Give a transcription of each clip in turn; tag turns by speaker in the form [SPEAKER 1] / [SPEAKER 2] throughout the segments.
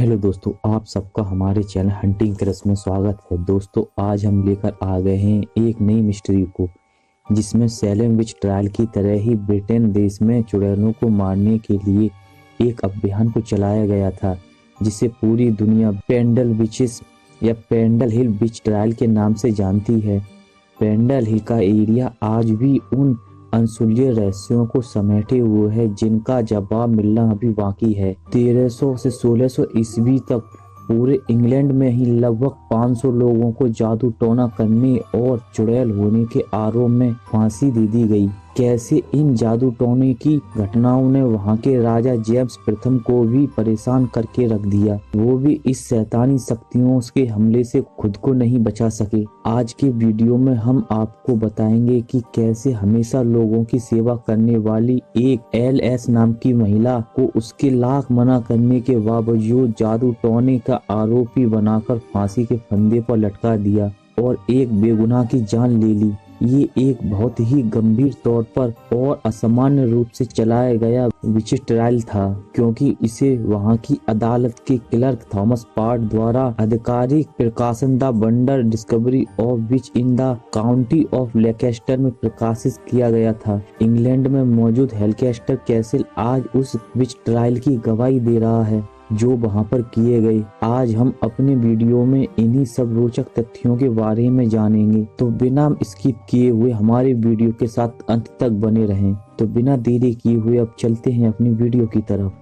[SPEAKER 1] Hello दोस्तों, आप सबका हमारे चैनल हंटिंग क्रश में स्वागत है। दोस्तों, आज हम लेकर आ गए हैं एक नई मिस्ट्री को, जिसमें सैलेम विच ट्रायल की तरह ही ब्रिटेन देश में चुड़ैलों को मारने के लिए एक अभियान को चलाया गया था, जिसे पूरी दुनिया पेंडल विचेस या पेंडल हिल विच ट्रायल के नाम से जानती है। पेंडल हिल का एरिया आज भी उन अनसुलझे रहस्यों को समेटे हुए है, जिनका जवाब मिलना अभी बाकी है। 1300 से 1600 ईस्वी तक पूरे इंग्लैंड में ही लगभग 500 लोगों को जादू टोना करने और चुड़ैल होने के आरोप में फांसी दे दी गई। कैसे इन जादू टोने की घटनाओं ने वहां के राजा जेम्स प्रथम को भी परेशान करके रख दिया, वो भी इस शैतानी शक्तियों के हमले से खुद को नहीं बचा सके। आज के वीडियो में हम आपको बताएंगे कि कैसे हमेशा लोगों की सेवा करने वाली एक LS नाम की महिला को उसके लाख मना करने के बावजूद जादू टोने का आरोपी बनाकर फांसी के फंदे पर लटका दिया और एक बेगुनाह की जान ले ली। ये एक बहुत ही गंभीर तौर पर और असामान्य रूप से चलाया गया विच ट्रायल था, क्योंकि इसे वहां की अदालत के क्लर्क थॉमस पार्ट द्वारा आधिकारिक प्रकाशन the wonder discovery of which in the county of Lancaster में प्रकाशित किया गया था। इंग्लैंड में मौजूद लैंकास्टर कैसल आज उस विच ट्रायल की गवाही दे रहा है जो वहां पर किए गए। आज हम अपने वीडियो में इन्हीं सब रोचक तथ्यों के बारे में जानेंगे, तो बिना स्किप किए हुए हमारे वीडियो के साथ अंत तक बने रहें। तो बिना देरी किए हुए अब चलते हैं अपनी वीडियो की तरफ।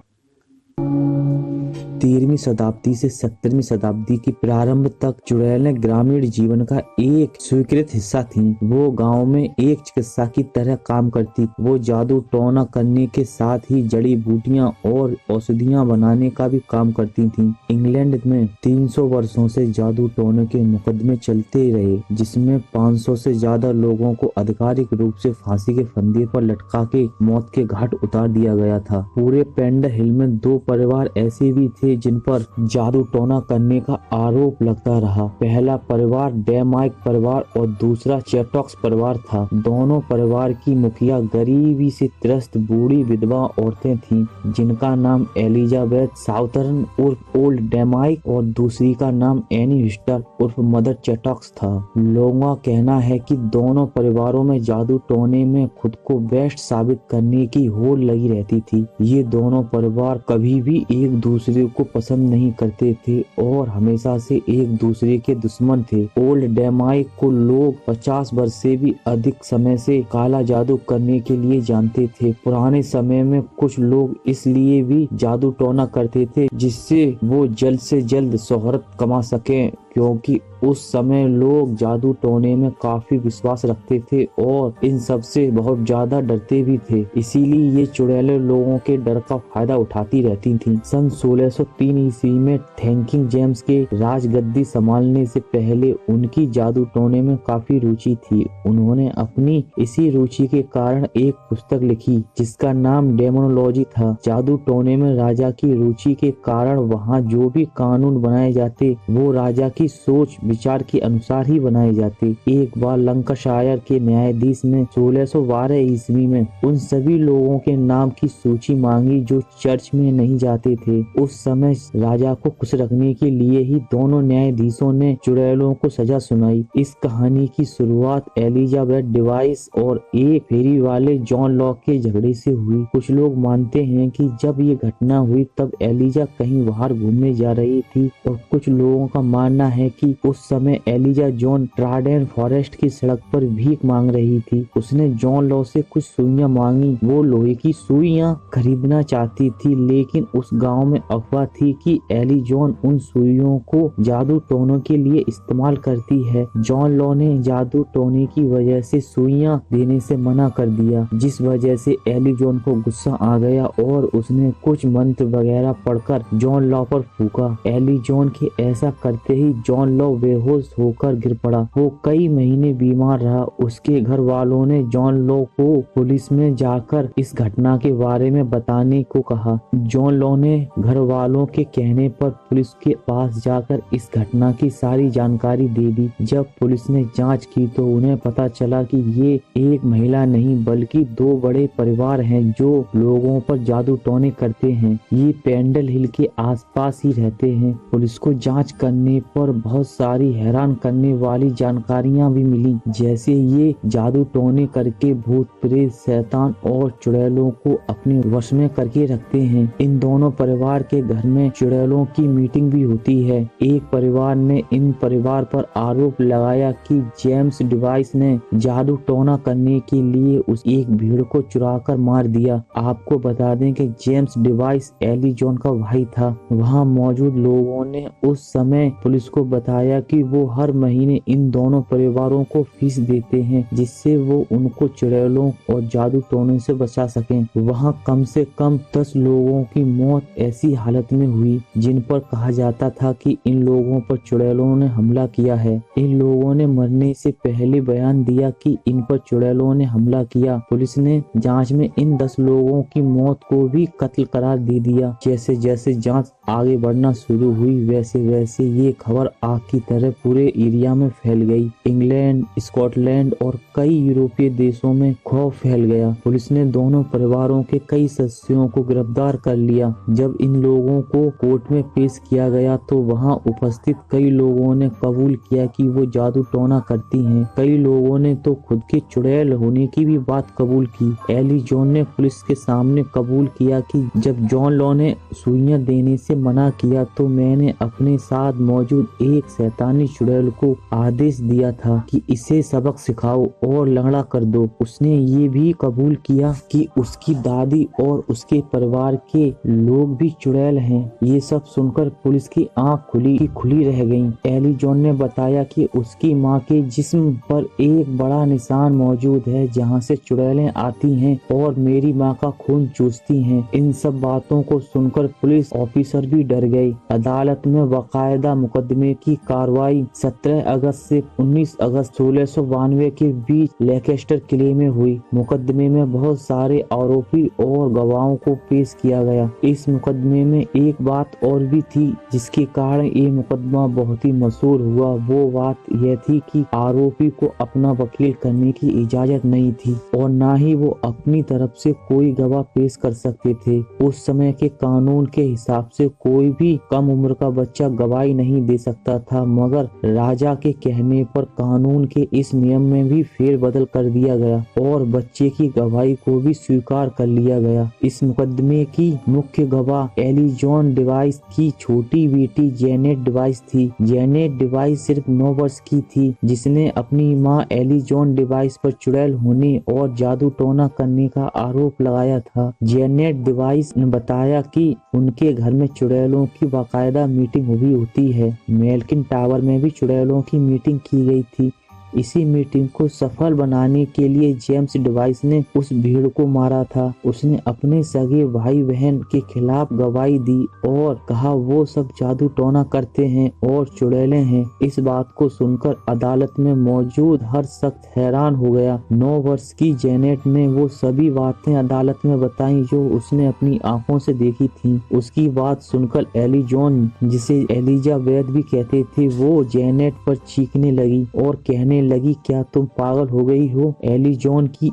[SPEAKER 1] 13वीं शताब्दी से 17वीं शताब्दी की प्रारंभ तक चुड़ैलें ग्रामीण जीवन का एक स्वीकृत हिस्सा थीं। वो गांव में एक चिकित्सा की तरह काम करती। वो जादू टोना करने के साथ ही जड़ी बूटियां और औषधियां बनाने का भी काम करती थीं। इंग्लैंड में 300 वर्षों से जादू टोने के मुकदमे चलते रहे, जिसमें 500 से ज्यादा लोगों को आधिकारिक रूप से फांसी के फंदे पर लटका के मौत के घाट उतार दिया गया था। पूरे पेंडल हिल में 2 परिवार ऐसे भी थे जिन पर जादू टोना करने का आरोप लगता रहा। पहला परिवार डेमाइक परिवार और दूसरा चैटॉक्स परिवार था। दोनों परिवार की मुखिया गरीबी से त्रस्त बूढ़ी विधवा औरतें थीं, जिनका नाम एलिजाबेथ साउथर्न उर्फ ओल्ड डेमाइक और दूसरी का नाम एनी हिस्टर उर्फ मदर चैटॉक्स था। लोगों का कहना है कि दोनों परिवारों में जादू टोने में खुद को बेस्ट साबित करने की होड़ लगी रहती थी। ये दोनों परिवार कभी भी एक दूसरे को पसंद नहीं करते थे और हमेशा से एक दूसरे के दुश्मन थे। ओल्ड डेमाइक को लोग 50 वर्ष से भी अधिक समय से काला जादू करने के लिए जानते थे। पुराने समय में कुछ लोग इसलिए भी जादू टोना करते थे जिससे वो जल्द से जल्द शोहरत कमा सकें, क्योंकि उस समय लोग जादू टोने में काफी विश्वास रखते थे और इन सब से बहुत ज्यादा डरते भी थे। इसीलिए ये चुड़ैलें लोगों के डर का फायदा उठाती रहती थीं। सन 1603 ईस्वी में थैंकिंग जेम्स के राजगद्दी संभालने से पहले उनकी जादू टोने में काफी रुचि थी। उन्होंने अपनी इसी रुचि के कारण एक पुस्तक लिखी जिसका नाम डेमोनोलॉजी था। जादू टोने में राजा की रुचि के कारण वहाँ जो भी कानून बनाए जाते वो राजा की सोच विचार के अनुसार ही बनाए जाते। एक बार लंकाशायर के न्यायाधीश ने 1612 ईस्वी में उन सभी लोगों के नाम की सूची मांगी जो चर्च में नहीं जाते थे। उस समय राजा को खुश रखने के लिए ही दोनों न्यायाधीशों ने चुड़ैलों को सजा सुनाई। इस कहानी की शुरुआत एलिजाबेथ डिवाइस और एक फेरी वाले जॉन लॉक के झगड़े से हुई। कुछ लोग मानते हैं कि जब ये घटना हुई तब एलिजा कहीं बाहर घूमने जा रही थी और कुछ लोगों का मानना है कि उस समय एलिजा जॉन ट्राडेन फॉरेस्ट की सड़क पर भीख मांग रही थी। उसने जॉन लॉ से कुछ सुइयां मांगी। वो लोहे की सुइयां खरीदना चाहती थी, लेकिन उस गांव में अफवाह थी कि एली जॉन उन सुइयों को जादू टोने के लिए इस्तेमाल करती है। जॉन लॉ ने जादू टोने की वजह से सुइयां देने से मना कर दिया, जिस वजह से एली जॉन को गुस्सा आ गया और उसने कुछ मंत्र वगैरह पढ़कर जॉन लॉ पर फूका। एली जॉन के ऐसा करते ही जॉन लॉ बेहोश होकर गिर पड़ा। वो कई महीने बीमार रहा। उसके घर वालों ने जॉन लॉ को पुलिस में जाकर इस घटना के बारे में बताने को कहा। जॉन लॉ ने घर वालों के कहने पर पुलिस के पास जाकर इस घटना की सारी जानकारी दे दी। जब पुलिस ने जांच की तो उन्हें पता चला कि ये एक महिला नहीं बल्कि दो बड़े परिवार हैं जो लोगों पर जादू टोने करते हैं। ये पेंडल हिल के आसपास ही रहते हैं। पुलिस को जांच करने पर बहुत सारी हैरान करने वाली जानकारियां भी मिली, जैसे ये जादू टोने करके भूत प्रेत शैतान और चुड़ैलों को अपने वश में करके रखते हैं। इन दोनों परिवार के घर में चुड़ैलों की मीटिंग भी होती है। एक परिवार ने इन परिवार पर आरोप लगाया कि जेम्स डिवाइस ने जादू टोना करने के लिए उस एक भीड़ को चुराकर मार दिया। आपको बता दें कि जेम्स डिवाइस एली जॉन का भाई था। वहां मौजूद लोगों ने उस समय पुलिस को बताया कि वो हर महीने इन दोनों परिवारों को फीस देते हैं जिससे वो उनको चुड़ैलों और जादू टोने से बचा सकें। वहां कम से कम 10 लोगों की मौत ऐसी हालत में हुई जिन पर कहा जाता था कि इन लोगों पर चुड़ैलों ने हमला किया है। इन लोगों ने मरने से पहले बयान दिया कि इन पर चुड़ैलों ने हमला किया। पुलिस ने जांच में इन 10 लोगों की मौत को भी कत्ल करार दे दिया। जैसे जैसे जांच आगे बढ़ना शुरू हुई वैसे वैसे ये खबर आग की तरह पूरे एरिया में फैल गई। इंग्लैंड, स्कॉटलैंड और कई यूरोपीय देशों में खौफ फैल गया। पुलिस ने दोनों परिवारों के कई सदस्यों को गिरफ्तार कर लिया। जब इन लोगों को कोर्ट में पेश किया गया तो वहां उपस्थित कई लोगों ने कबूल किया कि वो जादू टोना करती हैं। कई लोगों ने तो खुद के चुड़ैल होने की भी बात कबूल की। एली जॉन ने पुलिस के सामने कबूल किया कि जब जॉन लॉ ने सुइयां देने से मना किया तो मैंने अपने साथ मौजूद एक शैतानी चुड़ैल को आदेश दिया था कि इसे सबक सिखाओ और लंगड़ा कर दो। उसने ये भी कबूल किया कि उसकी दादी और उसके परिवार के लोग भी चुड़ैल हैं। ये सब सुनकर पुलिस की आंख खुली रह गईं। एली जॉन ने बताया कि उसकी मां के जिस्म पर एक बड़ा निशान मौजूद है जहां से चुड़ैलें आती हैं और मेरी मां का खून चूसती हैं। इन सब बातों को सुनकर पुलिस ऑफिसर भी डर गए। अदालत में बाकायदा मुकदमे की कार्रवाई 17 अगस्त से 19 अगस्त 1692 के बीच लेकेस्टर किले में हुई। मुकदमे में बहुत सारे आरोपी और गवाहों को पेश किया गया। इस मुकदमे में एक बात और भी थी जिसके कारण ये मुकदमा बहुत ही मशहूर हुआ। वो बात यह थी कि आरोपी को अपना वकील करने की इजाजत नहीं थी और न ही वो अपनी तरफ से कोई गवाह पेश कर सकते थे। उस समय के कानून के हिसाब से कोई भी कम उम्र का बच्चा गवाही नहीं दे सकता था, मगर राजा के कहने पर कानून के इस नियम में भी फेरबदल कर दिया गया और बच्चे की गवाही को भी स्वीकार कर लिया गया। इस मुकदमे की मुख्य गवाह एली जॉन डिवाइस की छोटी बेटी जेनेट डिवाइस थी। जेनेट डिवाइस सिर्फ 9 वर्ष की थी, जिसने अपनी मां एली जॉन डिवाइस पर चुड़ैल होने और जादू टोना करने का आरोप लगाया था। जेनेट डिवाइस ने बताया कि उनके घर में चुड़ैलों की बाकायदा मीटिंग हुई होती है। मेल्किन टावर में भी चुड़ैलों की मीटिंग की गई थी। इसी मीटिंग को सफल बनाने के लिए जेम्स डिवाइस ने उस भीड़ को मारा था। उसने अपने सगे भाई बहन के खिलाफ गवाही दी और कहा वो सब जादू टोना करते हैं और चुड़ैलें हैं। इस बात को सुनकर अदालत में मौजूद हर शख्स हैरान हो गया। 9 वर्ष की जेनेट ने वो सभी बातें अदालत में बताई जो उसने अपनी आंखों से देखी थी। उसकी बात सुनकर एली जॉन, जिसे एलिजाबेथ भी कहते थे, वो जेनेट पर चीखने लगी और कहने लगी, क्या तुम पागल हो गई हो? एली जॉन की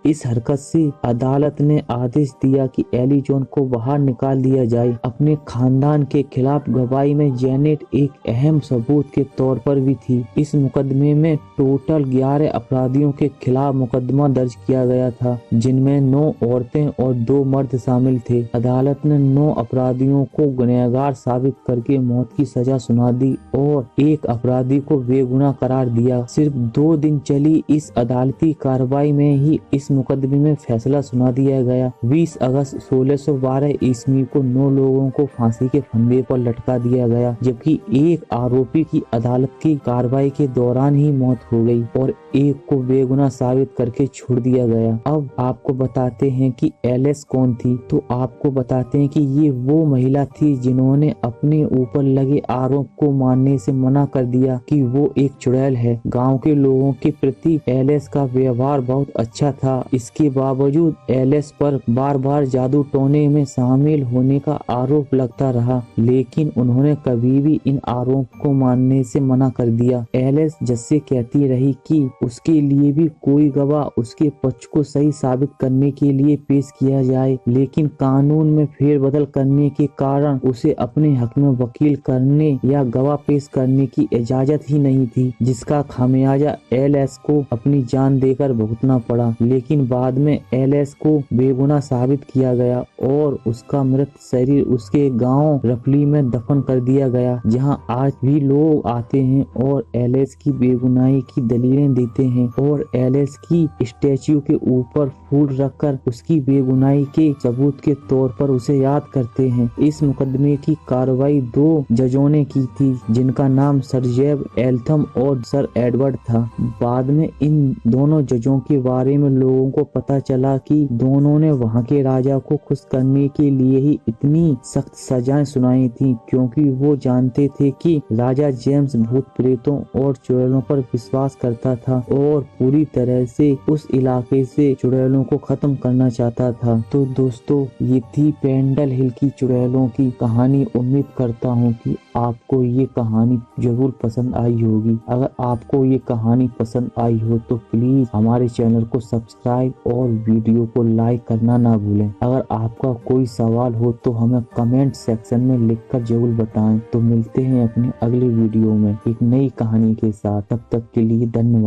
[SPEAKER 1] इस हरकत से अदालत ने आदेश दिया कि एली जॉन को बाहर निकाल दिया जाए। अपने खानदान के खिलाफ गवाही में जेनेट एक अहम सबूत के तौर पर भी थी। इस मुकदमे में टोटल 11 अपराधियों के खिलाफ मुकदमा दर्ज किया गया था, जिनमें 9 औरतें और 2 मर्द शामिल थे। अदालत ने 9 अपराधियों को गुनहगार साबित करके मौत की सजा सुना दी और एक अपराधी को बेगुनाह करार दिया। सिर्फ 2 दिन चली इस अदालती कार्रवाई में ही इस मुकदमे में फैसला सुना दिया गया। 20 अगस्त 1612 ईस्वी को 9 लोगों को फांसी के फंदे पर लटका दिया गया, जबकि एक आरोपी की अदालत की कार्रवाई के दौरान ही मौत हो गई और एक को बेगुनाह साबित करके छोड़ दिया गया। अब आपको बताते हैं कि एलिस कौन थी। तो आपको बताते हैं कि ये वो महिला थी जिन्होंने अपने ऊपर लगे आरोप को मानने से मना कर दिया कि वो एक चुड़ैल है। गांव के लोगों के प्रति एलिस का व्यवहार बहुत अच्छा था। इसके बावजूद एलिस पर बार बार जादू टोने में शामिल होने का आरोप लगता रहा, लेकिन उन्होंने कभी भी इन आरोप को मानने से मना कर दिया। एलिस जज से कहती रही कि उसके लिए भी कोई गवाह उसके पक्ष को सही साबित करने के लिए पेश किया जाए, लेकिन कानून में फेरबदल करने के कारण उसे अपने हक में वकील करने या गवाह पेश करने की इजाजत ही नहीं थी, जिसका खामियाजा एलिस को अपनी जान देकर भुगतना पड़ा। लेकिन बाद में एलिस को बेगुनाह साबित किया गया और उसका मृत शरीर उसके गांव रफली में दफन कर दिया गया, जहां आज भी लोग आते हैं और एलिस की बेगुनाही की दलीलें देते हैं और एलिस की स्टैच्यू के ऊपर फूल रखकर उसकी बेगुनाही के सबूत के तौर पर उसे याद करते हैं। इस मुकदमे की कार्रवाई 2 जजों ने की थी, जिनका नाम सर जेब एल्थम और सर एडवर्ड था। बाद में इन दोनों जजों के बारे में लोगों को पता चला कि दोनों ने वहां के राजा को खुश करने के लिए ही इतनी सख्त सजाएं सुनाई थी, क्योंकि वो जानते थे कि राजा जेम्स भूत प्रेतों और चुड़ैलों पर विश्वास करता था और पूरी तरह से उस इलाके से चुड़ैलों को खत्म करना चाहता था। तो दोस्तों, ये थी पेंडल हिल की चुड़ैलों की कहानी। उम्मीद करता हूँ कि आपको ये कहानी जरूर पसंद आई होगी। अगर आपको ये कहानी पसंद आई हो तो प्लीज हमारे चैनल को सब्सक्राइब और वीडियो को लाइक करना ना भूलें। अगर आपका कोई सवाल हो तो हमें कमेंट सेक्शन में लिखकर जरूर बताएं। तो मिलते हैं अपने अगले वीडियो में एक नई कहानी के साथ। तब तक के लिए धन्यवाद।